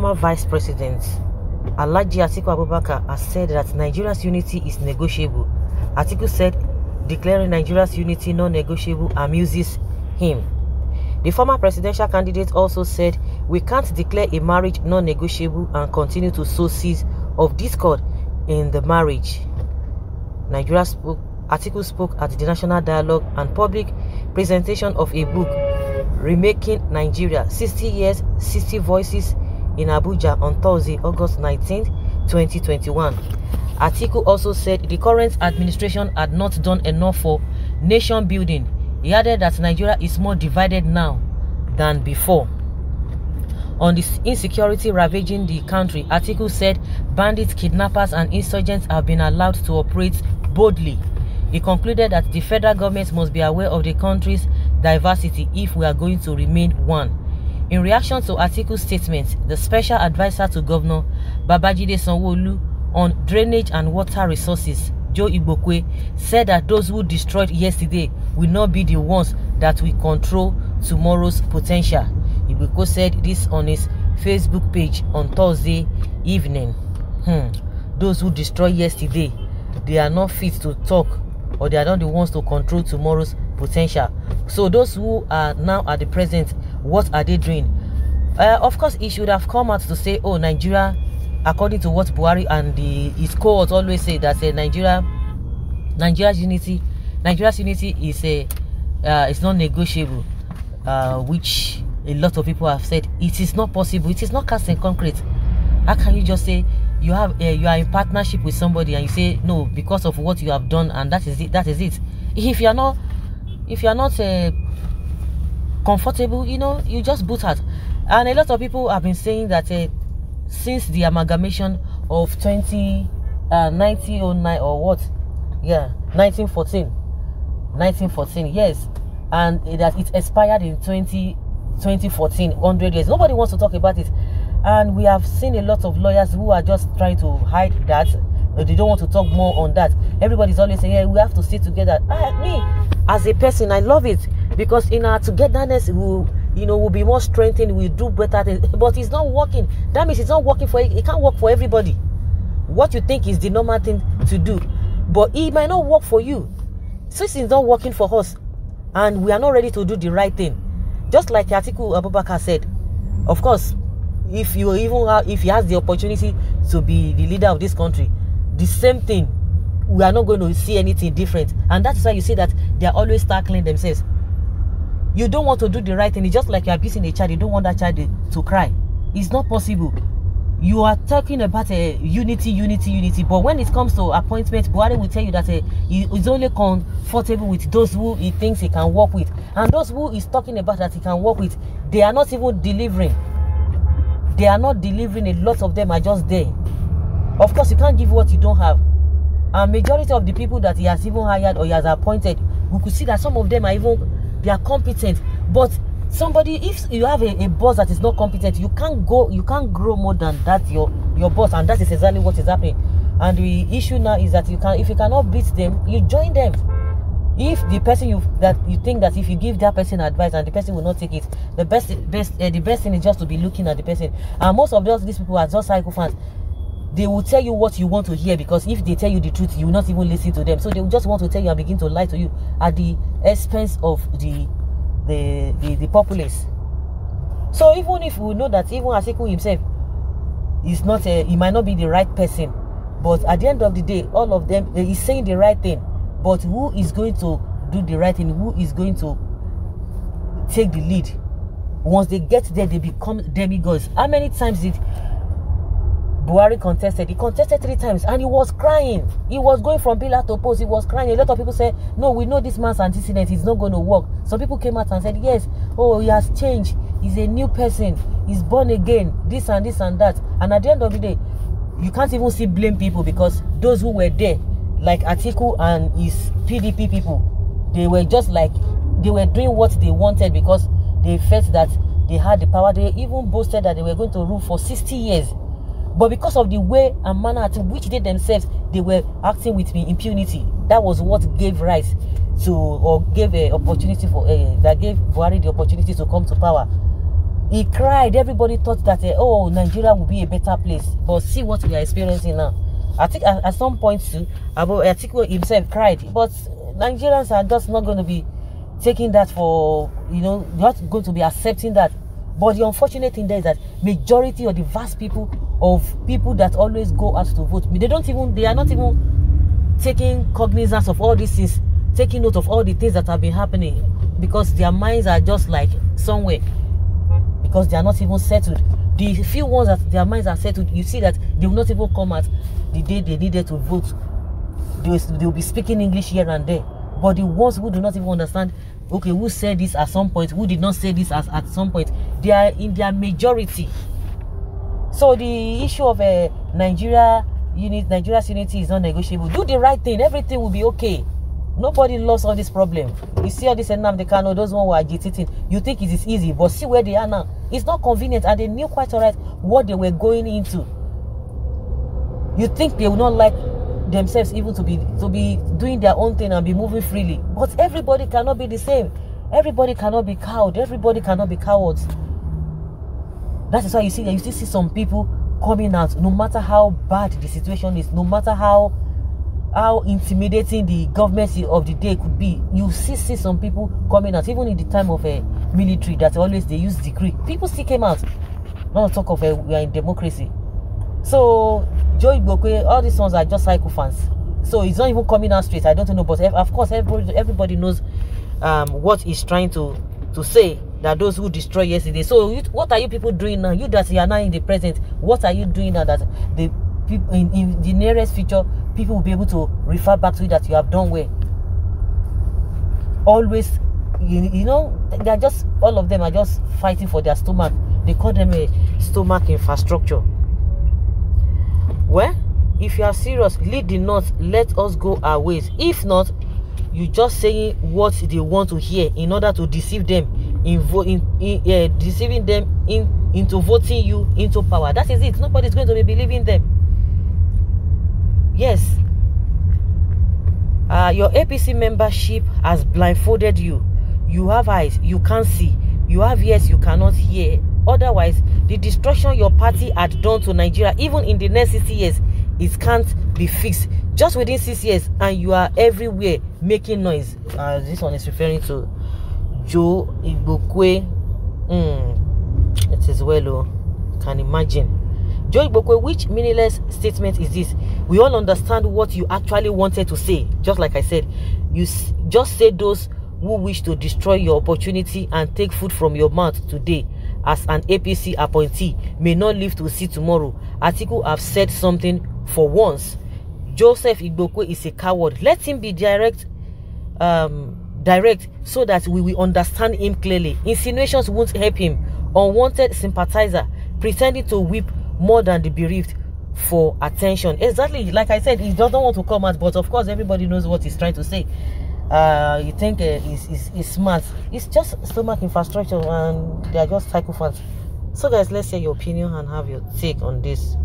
former Vice President Atiku Abubakar has said that Nigeria's unity is negotiable. Atiku said declaring Nigeria's unity non-negotiable amuses him. The former presidential candidate also said, "We can't declare a marriage non-negotiable and continue to sow seeds of discord in the marriage." Atiku spoke at the National Dialogue and Public presentation of a book, Remaking Nigeria, 60 Years, 60 Voices in Abuja on Thursday, August 19, 2021. Atiku also said the current administration had not done enough for nation building. He added that Nigeria is more divided now than before. On the insecurity ravaging the country, Atiku said bandits, kidnappers and insurgents have been allowed to operate boldly. He concluded that the federal government must be aware of the country's diversity if we are going to remain one. In reaction to Atiku's statement, the special advisor to Governor Babajide Sanwo-Olu on drainage and water resources, Joe Igbokwe, said that those who destroyed yesterday will not be the ones that will control tomorrow's potential. Igbokwe said this on his Facebook page on Thursday evening. Those who destroyed yesterday, they are not fit to talk, or they are not the ones to control tomorrow's potential. So those who are now at the present, what are they doing? Of course, he should have come out to say, oh, Nigeria, according to what Buhari and his cohorts always say, that Nigeria's unity is not negotiable, which a lot of people have said it is not possible. It is not cast in concrete. How can you just say you are in partnership with somebody and you say no because of what you have done, and that is it? That is it. If you are not comfortable, you just boot out. And a lot of people have been saying that since the amalgamation of 1909 or what, 1914, yes, and that it expired in 2014, 100 years. Nobody wants to talk about it, and we have seen a lot of lawyers who are just trying to hide that. They don't want to talk more on that. Everybody's always saying, we have to stay together. Me, as a person, I love it, because in our togetherness, we'll be more strengthened, we'll do better things. But it's not working. That means it's not working it can't work for everybody. What you think is the normal thing to do, but it might not work for you. Since it's not working for us, and we are not ready to do the right thing, just like Atiku Abubakar said, of course, if he has the opportunity to be the leader of this country, the same thing, we are not going to see anything different. And that's why you see that they are always tackling themselves. You don't want to do the right thing. It's just like you are beating a child. You don't want that child to cry. It's not possible. You are talking about unity, but when it comes to appointment, Buhari will tell you that he is only comfortable with those who he thinks he can work with, and those who he's talking about that he can work with, they are not even delivering. They are not delivering. A lot of them are just there. Of course, you can't give what you don't have. And majority of the people that he has even hired or he has appointed, we could see that some of them are they are competent. But somebody, if you have a boss that is not competent, you can't grow more than that your boss, and that is exactly what is happening. And the issue now is that if you cannot beat them, you join them. If the person you think that if you give that person advice and the person will not take it, the best thing is just to be looking at the person. And most of these people are just psycho fans. They will tell you what you want to hear, because if they tell you the truth, you will not even listen to them. So they will just want to tell you and begin to lie to you at the expense of the populace. So even if we know that even Atiku himself is not he might not be the right person, but at the end of the day, all of them is saying the right thing. But who is going to do the right thing? Who is going to take the lead? Once they get there, they become demigods. How many times did Buhari contested? He contested 3 times and he was crying. He was going from pillar to post. He was crying. A lot of people said, no, we know this man's antecedent. He's not going to work. Some people came out and said, yes, oh, he has changed. He's a new person. He's born again. This and this and that. And at the end of the day, you can't even see blame people, because those who were there, like Atiku and his PDP people, they were just like, they were doing what they wanted because they felt that they had the power. They even boasted that they were going to rule for 60 years. But because of the way and manner in which they themselves, they were acting with impunity, that was what gave rise to, or gave an opportunity for, that gave Buhari the opportunity to come to power. He cried. Everybody thought that, oh, Nigeria will be a better place. But see what we are experiencing now. I think at some point too, Atiku himself cried. But Nigerians are just not going to be taking that for, not going to be accepting that. But the unfortunate thing there is that majority of the vast people that always go out to vote, they are not even taking cognizance of all these things, taking note of all the things that have been happening, because their minds are just like somewhere, because they are not even settled. The few ones that their minds are settled, you see that they will not even come out the day they needed to vote. They will be speaking English here and there. But the ones who do not even understand, okay, who said this at some point, who did not say this at some point, they are in their majority. So the issue of Nigeria's unity is not negotiable. Do the right thing, everything will be okay. Nobody loves all this problem. You see all this Nnamdi Kanu, those ones who are agitating, you think it is easy, but see where they are now. It's not convenient, and they knew quite alright what they were going into. You think they will not like themselves even to be doing their own thing and be moving freely. But everybody cannot be the same. Everybody cannot be cowed. Everybody cannot be cowards. That is why you still see some people coming out, no matter how bad the situation is, no matter how intimidating the government of the day could be. You see some people coming out, even in the time of a military that always they use decree. People still came out. Not talk of we are in democracy. So Joe Igbokwe, all these ones are just psychophants. So it's not even coming out straight. I don't know, but of course everybody knows what he's trying to say. That those who destroyed yesterday. So what are you people doing now? You that you are now in the present, what are you doing now that the people in the nearest future people will be able to refer back to you that you have done well? Always, they are just, all of them are just fighting for their stomach. They call them a stomach infrastructure. Well, if you are serious, lead the north, let us go our ways. If not, you just saying what they want to hear in order to deceive them, deceiving them into voting you into power. That is it. Nobody's going to be believing them. Yes, your APC membership has blindfolded you. You have eyes, you can't see. You have ears, you cannot hear. Otherwise, the destruction your party had done to Nigeria, even in the next 60 years, it can't be fixed. Just within 6 years, and you are everywhere making noise. This one is referring to Joe Igbokwe. It is well, can imagine. Joe Igbokwe, which meaningless statement is this? We all understand what you actually wanted to say. Just like I said, you just said those who wish to destroy your opportunity and take food from your mouth today as an APC appointee may not live to see tomorrow. Atiku have said something for once. Joseph Igbokwe is a coward. Let him be direct so that we will understand him clearly. Insinuations won't help him. Unwanted sympathizer pretending to weep more than the bereaved for attention. Exactly, like I said, he doesn't want to come out, but of course everybody knows what he's trying to say. You think he's smart. It's just stomach infrastructure, and they are just psychopaths. So guys, let's hear your opinion and have your take on this.